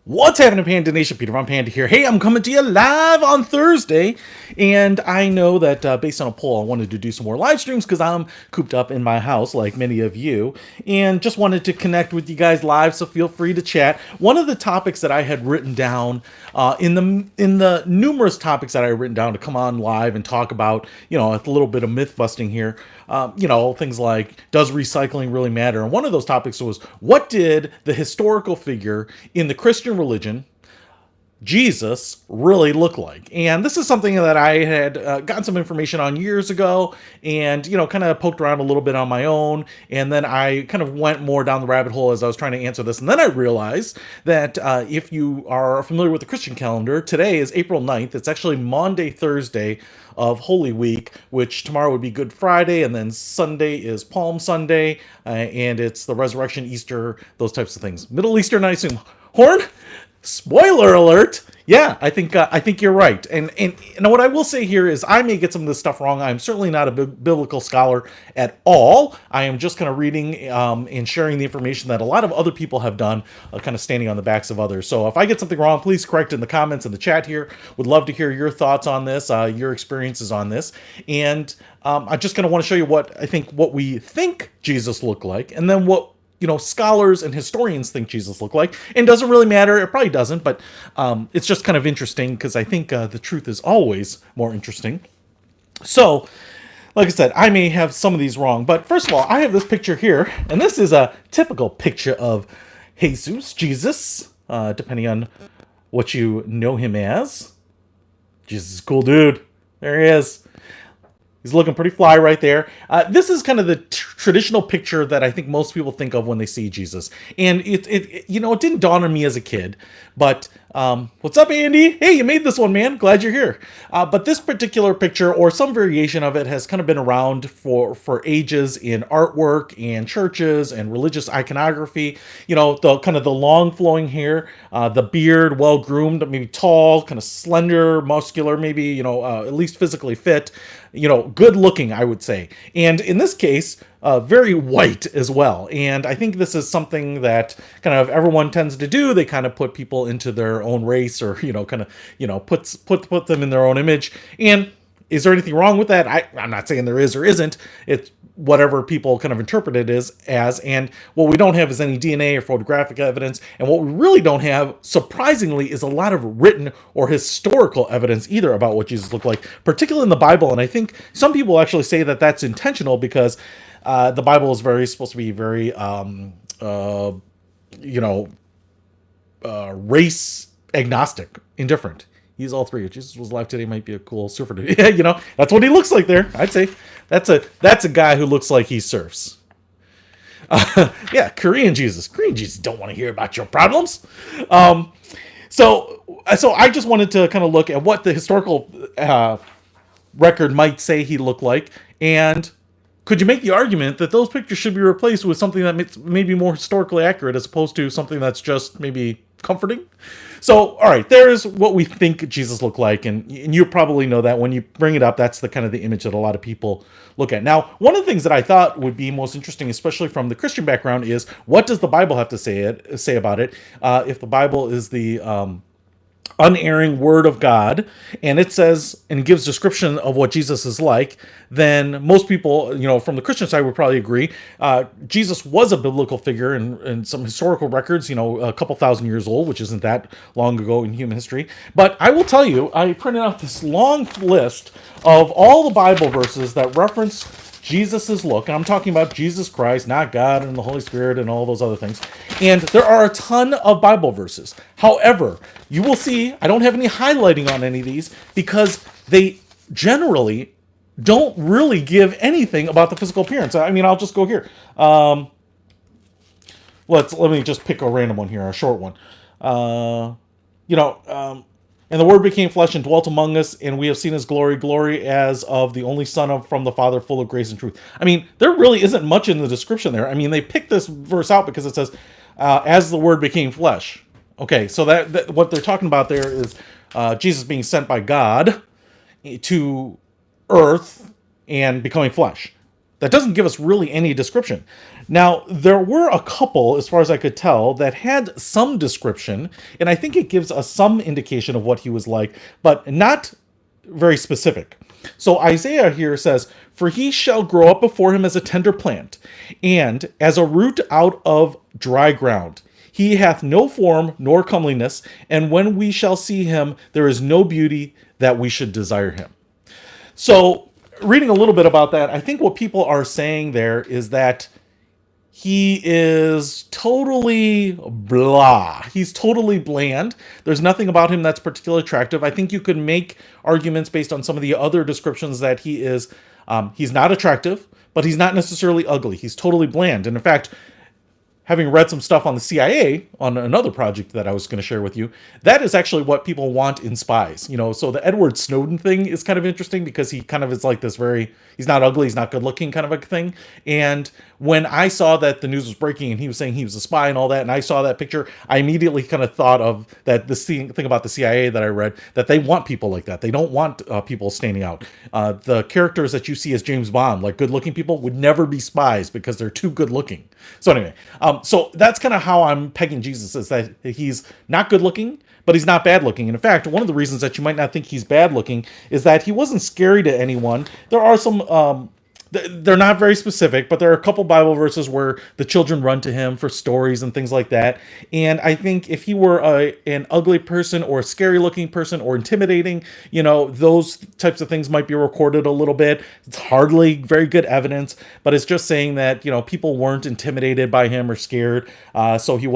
What's happening, Panda Nation? Peter Von Panda here. Hey, I'm coming to you live on Thursday, and I know that based on a poll, I wanted to do some more live streams because I'm cooped up in my house, like many of you, and just wanted to connect with you guys live. So feel free to chat. One of the topics that I had written down in the numerous topics that I had written down to come on live and talk about, a little bit of myth busting here. Things like, does recycling really matter? And one of those topics was, what did the historical figure in the Christian religion, Jesus, really look like? And this is something that I had gotten some information on years ago and, kind of poked around a little bit on my own. And then I kind of went more down the rabbit hole as I was trying to answer this. And then I realized that if you are familiar with the Christian calendar, today is April 9th. It's actually Maundy, Thursday of Holy Week, which tomorrow would be Good Friday, and then Sunday is Palm Sunday, and it's the Resurrection, Easter, those types of things. Middle Eastern, I assume. Horn? Spoiler alert! Yeah, I think you're right. And what I will say here is I may get some of this stuff wrong. I'm certainly not a biblical scholar at all. I am just kind of reading and sharing the information that a lot of other people have done, kind of standing on the backs of others. So if I get something wrong, please correct in the comments in the chat here. Would love to hear your thoughts on this, your experiences on this, and I just kind of want to show you what we think Jesus looked like, and then what scholars and historians think Jesus looked like. And doesn't really matter. It probably doesn't, but it's just kind of interesting because I think the truth is always more interesting. So, like I said, I may have some of these wrong, but first of all, I have this picture here, and this is a typical picture of Jesus, depending on what you know him as. Jesus is a cool dude. There he is. He's looking pretty fly right there. This is kind of the traditional picture that I think most people think of when they see Jesus. And it didn't dawn on me as a kid. But what's up, Andy? Hey, you made this one, man. Glad you're here. But this particular picture, or some variation of it, has kind of been around for ages in artwork and churches and religious iconography. The kind of the long flowing hair, the beard, well groomed, maybe tall, kind of slender, muscular, maybe at least physically fit. Good looking, I would say. And in this case, very white as well. And I think this is something that kind of everyone tends to do. They kind of put people into their own race, or, put them in their own image. And is there anything wrong with that? I'm not saying there is or isn't. It's whatever people kind of interpret it as. And what we don't have is any DNA or photographic evidence. And what we really don't have, surprisingly, is a lot of written or historical evidence either about what Jesus looked like, particularly in the Bible. And I think some people actually say that that's intentional because the Bible is supposed to be very, race agnostic, indifferent. He's all three. If Jesus was alive today, might be a cool surfer dude. Yeah, that's what he looks like there. I'd say that's a guy who looks like he surfs. Yeah, Korean Jesus. Korean Jesus don't want to hear about your problems. So I just wanted to kind of look at what the historical record might say he looked like, and could you make the argument that those pictures should be replaced with something that may be more historically accurate as opposed to something that's just maybe comforting? So, all right, there's what we think Jesus looked like, and you probably know that when you bring it up, that's the kind of the image that a lot of people look at. Now, one of the things that I thought would be most interesting, especially from the Christian background, is what does the Bible have to say about it? If the Bible is the unerring word of God, and it says and gives description of what Jesus is like, then most people, from the Christian side would probably agree Jesus was a biblical figure in some historical records, a couple thousand years old, which isn't that long ago in human history. But I will tell you, I printed out this long list of all the Bible verses that reference Jesus's look, and I'm talking about Jesus Christ, not God and the Holy Spirit and all those other things. And there are a ton of Bible verses. However, you will see I don't have any highlighting on any of these because they generally don't really give anything about the physical appearance. I mean, I'll just go here. Let me just pick a random one here, a short one. And the Word became flesh and dwelt among us, and we have seen his glory as of the only Son from the Father, full of grace and truth. I mean, there really isn't much in the description there. I mean, they picked this verse out because it says, as the Word became flesh. Okay, so that what they're talking about there is Jesus being sent by God to earth and becoming flesh. that doesn't give us really any description. Now, there were a couple, as far as I could tell, that had some description, and I think it gives us some indication of what he was like, but not very specific. So Isaiah here says, "For he shall grow up before him as a tender plant, and as a root out of dry ground. He hath no form nor comeliness, and when we shall see him, there is no beauty that we should desire him." So, reading a little bit about that, I think what people are saying there is that he is totally blah. He's totally bland. There's nothing about him that's particularly attractive. I think you could make arguments based on some of the other descriptions that he is. He's not attractive, but he's not necessarily ugly. He's totally bland. And in fact, having read some stuff on the CIA on another project that I was going to share with you, that is actually what people want in spies. So the Edward Snowden thing is kind of interesting because he kind of is like this he's not ugly, he's not good looking kind of a thing. And when I saw that the news was breaking and he was saying he was a spy and all that, and I saw that picture, I immediately kind of thought of that thing about the CIA that I read, that they want people like that. They don't want people standing out. The characters that you see as James Bond, like good looking people, would never be spies because they're too good looking. So anyway, so that's kind of how I'm pegging Jesus, is that he's not good looking, but he's not bad looking. And in fact, one of the reasons that you might not think he's bad looking is that he wasn't scary to anyone. There are some, they're not very specific, but there are a couple Bible verses where the children run to him for stories and things like that. And I think if he were an ugly person or a scary looking person or intimidating, those types of things might be recorded a little bit. It's hardly very good evidence, but it's just saying that, people weren't intimidated by him or scared. So he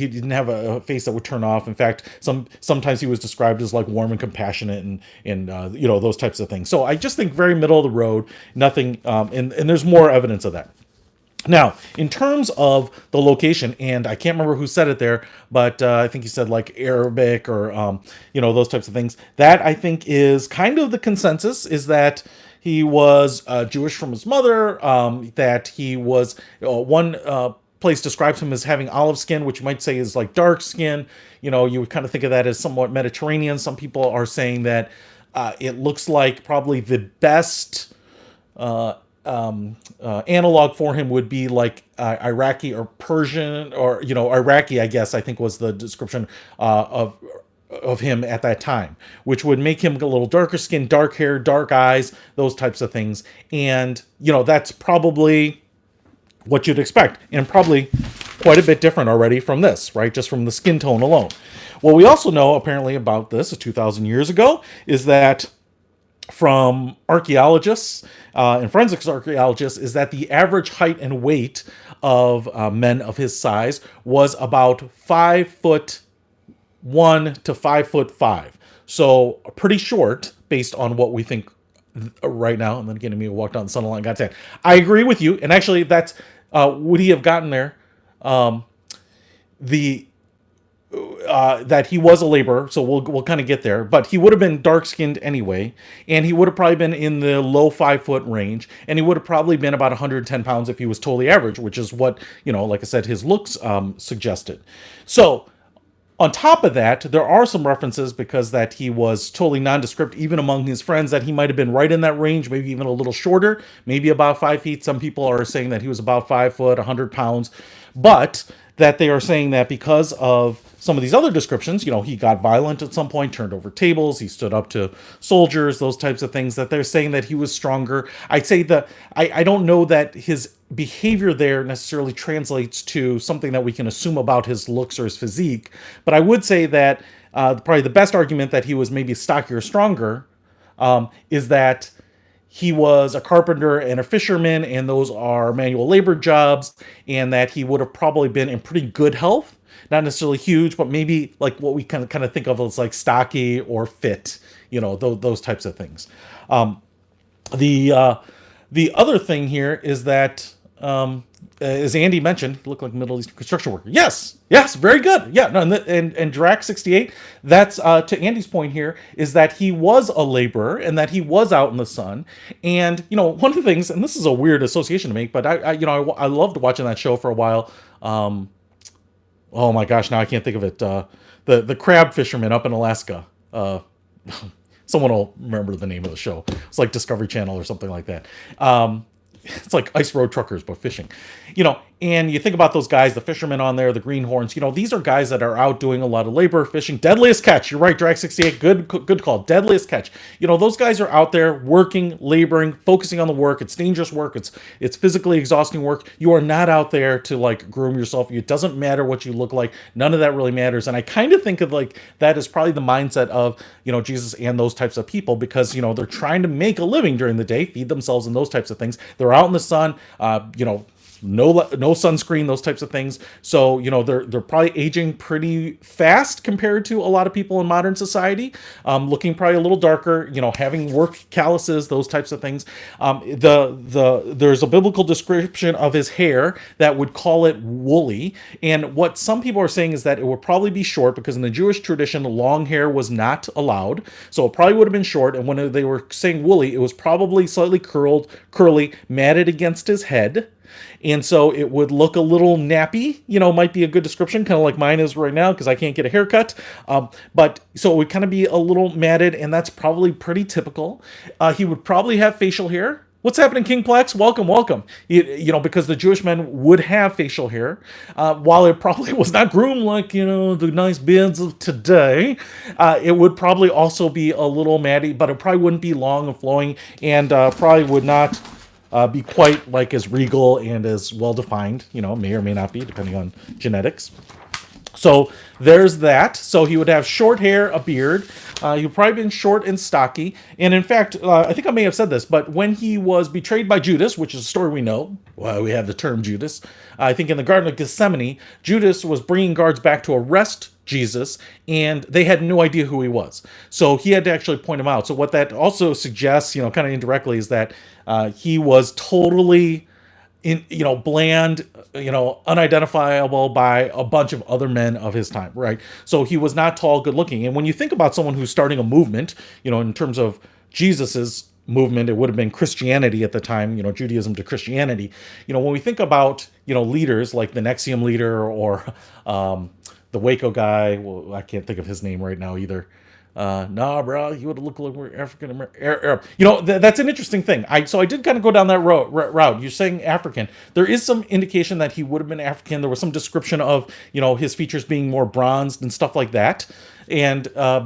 didn't have a face that would turn off. In fact, sometimes he was described as like warm and compassionate and those types of things. So I just think very middle of the road, nothing, and there's more evidence of that. Now, in terms of the location, and I can't remember who said it there, but I think he said like Arabic or, those types of things. That I think is kind of the consensus, is that he was Jewish from his mother, that he was, one place describes him as having olive skin, which you might say is like dark skin. You would kind of think of that as somewhat Mediterranean. Some people are saying that it looks like probably the best analog for him would be like Iraqi or Persian, or Iraqi, I guess I think was the description of him at that time, which would make him a little darker skin, dark hair, dark eyes, those types of things. And that's probably what you'd expect, and probably quite a bit different already from this, right? Just from the skin tone alone. What we also know apparently about this 2,000 years ago is that from archaeologists and forensics archaeologists is that the average height and weight of men of his size was about 5'1" to 5'5". So pretty short based on what we think right now. And then again, me walked down the sun line, got 10. I agree with you. And actually that's, would he have gotten there? That he was a laborer, so we'll kind of get there, but he would have been dark skinned anyway, and he would have probably been in the low 5 foot range, and he would have probably been about 110 pounds if he was totally average, which is what, like I said, his looks suggested. So on top of that, there are some references because that he was totally nondescript, even among his friends, that he might have been right in that range, maybe even a little shorter, maybe about 5 feet. Some people are saying that he was about 5 foot, 100 pounds, but that they are saying that because of some of these other descriptions, he got violent at some point, turned over tables, he stood up to soldiers, those types of things, that they're saying that he was stronger. I'd say that I don't know that his behavior there necessarily translates to something that we can assume about his looks or his physique, but I would say that probably the best argument that he was maybe stockier, stronger, is that he was a carpenter and a fisherman, and those are manual labor jobs, and that he would have probably been in pretty good health. Not necessarily huge, but maybe like what we kind of think of as like stocky or fit, those types of things. The other thing here is that, as Andy mentioned, he looked like a Middle Eastern construction worker. Yes, very good. Yeah, no, and Drac 68, that's to Andy's point here, is that he was a laborer and that he was out in the sun. And one of the things, and this is a weird association to make, but I loved watching that show for a while. Oh my gosh, now I can't think of it. The crab fisherman up in Alaska. Someone will remember the name of the show. It's like Discovery Channel or something like that. it's like ice road truckers, but fishing, and you think about those guys, the fishermen on there, the greenhorns, these are guys that are out doing a lot of labor fishing. Deadliest Catch. You're right, Drag 68. Good call. Deadliest Catch. Those guys are out there working, laboring, focusing on the work. It's dangerous work. It's physically exhausting work. You are not out there to like groom yourself. It doesn't matter what you look like. None of that really matters. And I kind of think of like that as probably the mindset of, Jesus and those types of people, because, they're trying to make a living during the day, feed themselves and those types of things. They're out in the sun, no sunscreen, those types of things. So they're probably aging pretty fast compared to a lot of people in modern society, looking probably a little darker, having work calluses, those types of things. There's a biblical description of his hair that would call it woolly, and what some people are saying is that it would probably be short, because in the Jewish tradition long hair was not allowed, so it probably would have been short. And when they were saying woolly, it was probably slightly curly, matted against his head. And so it would look a little nappy, might be a good description, kind of like mine is right now, because I can't get a haircut. But so it would kind of be a little matted, and that's probably pretty typical. He would probably have facial hair. What's happening, King Plex? Welcome. Because the Jewish men would have facial hair, while it probably was not groomed like, the nice beards of today. It would probably also be a little matty, but it probably wouldn't be long and flowing, and probably would not be quite like as regal and as well-defined, may or may not be, depending on genetics. So there's that. So he would have short hair, a beard. He would probably been short and stocky. And in fact, I think I may have said this, but when he was betrayed by Judas, which is a story we know, we have the term Judas, I think in the Garden of Gethsemane, Judas was bringing guards back to arrest Jesus, and they had no idea who he was. So he had to actually point him out. So what that also suggests, kind of indirectly, is that he was totally bland, unidentifiable by a bunch of other men of his time, right? So he was not tall, good looking. And when you think about someone who's starting a movement, in terms of Jesus's movement, it would have been Christianity at the time, Judaism to Christianity. When we think about, leaders like the Nexium leader, or the Waco guy, well, I can't think of his name right now either. Bro, he would look like we're African Arab. That's an interesting thing. I did kind of go down that route. You're saying African. There is some indication that he would have been African. There was some description of, his features being more bronzed and stuff like that. And I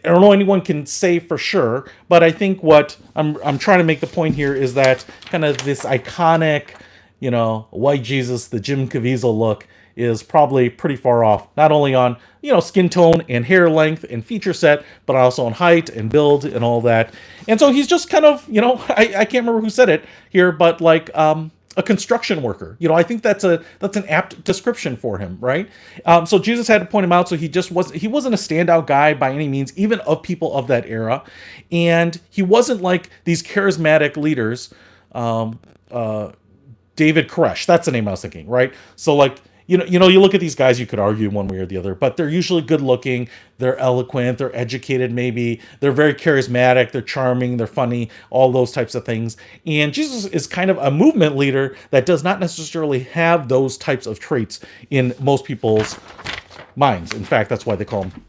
don't know anyone can say for sure, but I think what I'm trying to make the point here is that kind of this iconic, white Jesus, the Jim Caviezel look, is probably pretty far off, not only on, skin tone and hair length and feature set, but also on height and build and all that. And so he's just kind of, I can't remember who said it here, but like a construction worker. I think that's an apt description for him, right? So Jesus had to point him out. So he wasn't a standout guy by any means, even of people of that era. And he wasn't like these charismatic leaders, David Koresh, that's the name I was thinking, right? So like, you look at these guys, you could argue one way or the other, but they're usually good looking, they're eloquent, they're educated maybe, they're very charismatic, they're charming, they're funny, all those types of things. And Jesus is kind of a movement leader that does not necessarily have those types of traits in most people's minds. In fact, that's why they call him.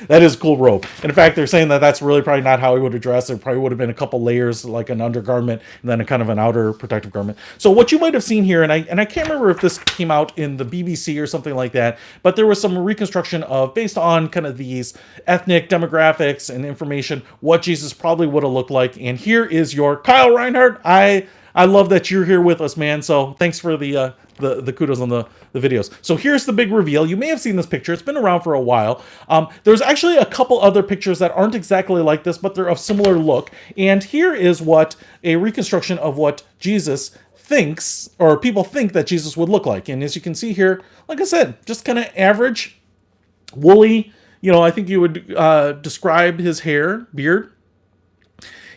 That is a cool robe. And in fact, they're saying that that's really probably not how he would have dressed. There probably would have been a couple layers, like an undergarment, and then a kind of an outer protective garment. So what you might have seen here, and I can't remember if this came out in the BBC or something like that, but there was some reconstruction of, based on kind of these ethnic demographics and information, what Jesus probably would have looked like. And here is your Kyle Reinhardt. I love that you're here with us, man. So thanks for the kudos on the videos. So here's the big reveal. You may have seen this picture. It's been around for a while. There's actually a couple other pictures that aren't exactly like this, but they're of similar look. And here is what a reconstruction of what Jesus thinks, or people think that Jesus would look like. And as you can see here, like I said, just kind of average, woolly. I think you would describe his hair, beard.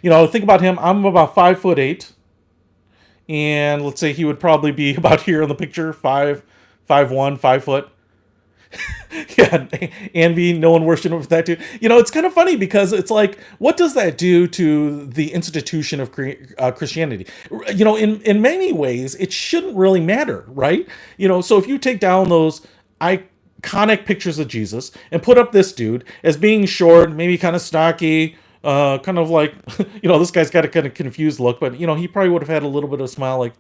Think about him. I'm about 5'8". And let's say he would probably be about here in the picture, 5'1", 5 foot. Yeah, Envy, no one worshipped with that too. It's kind of funny because it's like, what does that do to the institution of Christianity? In many ways, it shouldn't really matter, right? So if you take down those iconic pictures of Jesus and put up this dude as being short, maybe kind of stocky, kind of like, this guy's got a kind of confused look, but, he probably would have had a little bit of a smile like,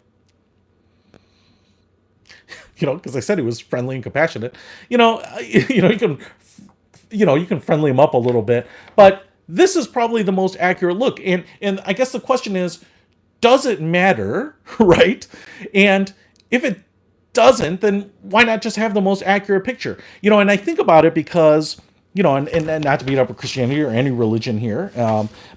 because I said he was friendly and compassionate. You can, you can friendly him up a little bit, but this is probably the most accurate look. And I guess the question is, does it matter, right? And if it doesn't, then why not just have the most accurate picture? And I think about it because, and not to beat up with Christianity or any religion here,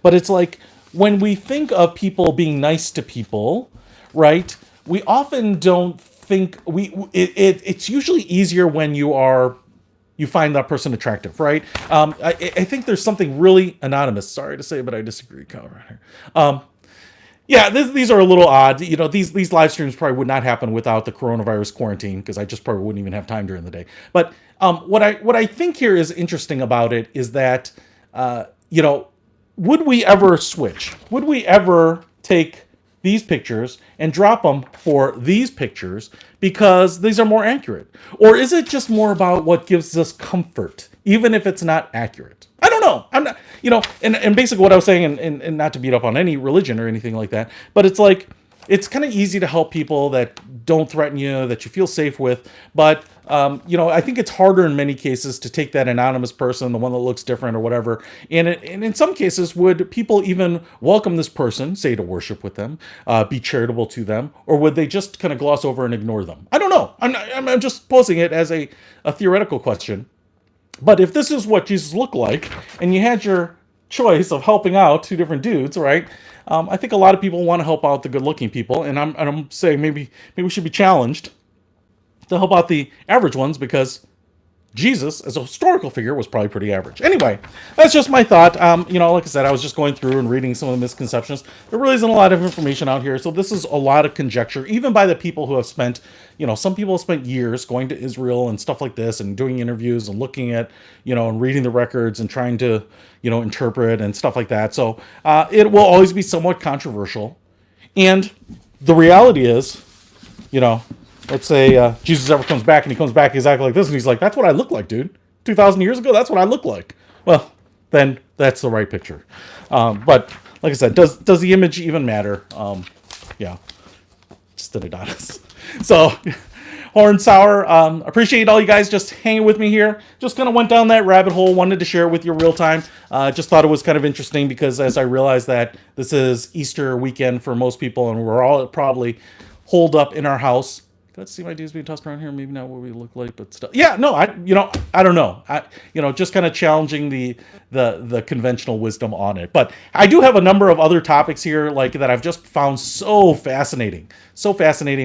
but it's like when we think of people being nice to people, right? We often don't think it's usually easier when you find that person attractive, right? I think there's something really anonymous. Sorry to say, but I disagree, Kyle, right here. Yeah, these are a little odd. These live streams probably would not happen without the coronavirus quarantine, because I just probably wouldn't even have time during the day. But what I think here is interesting about it is that would we ever switch? Would we ever take these pictures and drop them for these pictures because these are more accurate? Or is it just more about what gives us comfort, even if it's not accurate? I don't know. I'm not, and basically what I was saying, and not to beat up on any religion or anything like that, but it's like, it's kind of easy to help people that don't threaten you, that you feel safe with. But, I think it's harder in many cases to take that anonymous person, the one that looks different or whatever. And in some cases, would people even welcome this person, say to worship with them, be charitable to them, or would they just kind of gloss over and ignore them? I don't know. I'm just posing it as a theoretical question. But if this is what Jesus looked like, and you had your choice of helping out two different dudes, right? I think a lot of people want to help out the good-looking people, and I'm saying maybe we should be challenged to help out the average ones, because Jesus, as a historical figure, was probably pretty average. Anyway, that's just my thought. Like I said, I was just going through and reading some of the misconceptions. There really isn't a lot of information out here, so this is a lot of conjecture, even by the people who have spent, some people have spent years going to Israel and stuff like this, and doing interviews and looking at, and reading the records and trying to, interpret and stuff like that. So it will always be somewhat controversial. And the reality is, let's say Jesus ever comes back and he comes back exactly like this, and he's like, that's what I look like, dude. 2,000 years ago, that's what I look like. Well, then that's the right picture. But like I said, does the image even matter? Yeah, just an Adonis. So, Horn Sour, appreciate all you guys just hanging with me here. Just kind of went down that rabbit hole, wanted to share it with you real time. Just thought it was kind of interesting, because as I realized that this is Easter weekend for most people, and we're all probably holed up in our house. Let's see my dudes being tossed around here. Maybe not what we look like, but still. Yeah, no, I don't know. Just kind of challenging the conventional wisdom on it. But I do have a number of other topics here, like, that I've just found so fascinating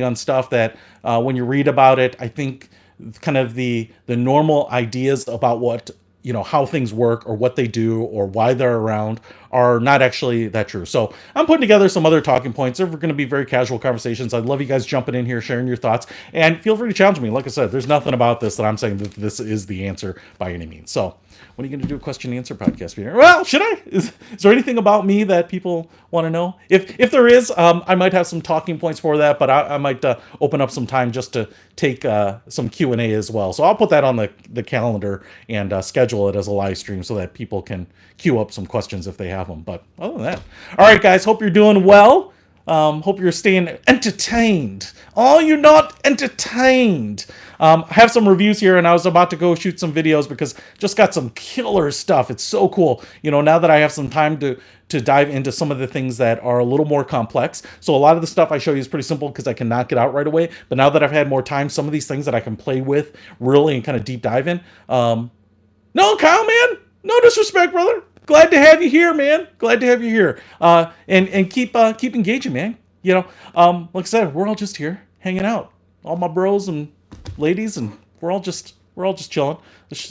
on stuff that when you read about it, I think kind of the normal ideas about what, how things work or what they do or why they're around are not actually that true. So I'm putting together some other talking points. They're going to be very casual conversations. I'd love you guys jumping in here, sharing your thoughts, and feel free to challenge me. Like I said, there's nothing about this that I'm saying that this is the answer by any means. So when are you going to do a question and answer podcast, Peter? Well, should I? Is there anything about me that people want to know? If there is, I might have some talking points for that, but I might open up some time just to take some Q&A as well. So I'll put that on the calendar and schedule it as a live stream so that people can queue up some questions if they have them. But other than that, all right, guys, hope you're doing well. Hope you're staying entertained. Oh, you're not entertained. I have some reviews here, and I was about to go shoot some videos because just got some killer stuff. It's so cool. Now that I have some time to dive into some of the things that are a little more complex. So a lot of the stuff I show you is pretty simple because I can knock it out right away. But now that I've had more time, some of these things that I can play with really and kind of deep dive in. No, Kyle, man. No disrespect, brother. Glad to have you here, man. Glad to have you here. And keep engaging, man. Like I said, we're all just here hanging out. All my bros and ladies, and we're all just chilling.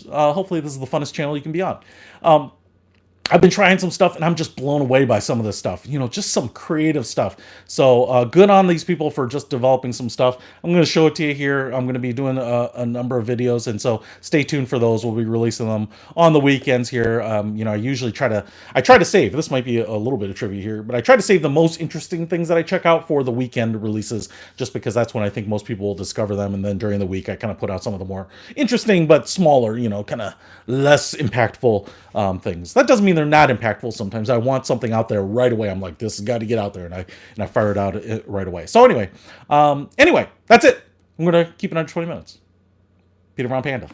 Hopefully this is the funnest channel you can be on. I've been trying some stuff, and I'm just blown away by some of this stuff. Just some creative stuff. So good on these people for just developing some stuff. I'm going to show it to you here. I'm going to be doing a number of videos, and so stay tuned for those. We'll be releasing them on the weekends here. I usually try to save. This might be a little bit of trivia here, but I try to save the most interesting things that I check out for the weekend releases, just because that's when I think most people will discover them. And then during the week, I kind of put out some of the more interesting but smaller, kind of less impactful things. That doesn't mean they're they're not impactful sometimes. I want something out there right away. I'm like, this has got to get out there, and I fire it out right away. So anyway, that's it. I'm gonna keep it under 20 minutes. Peter Von Panda.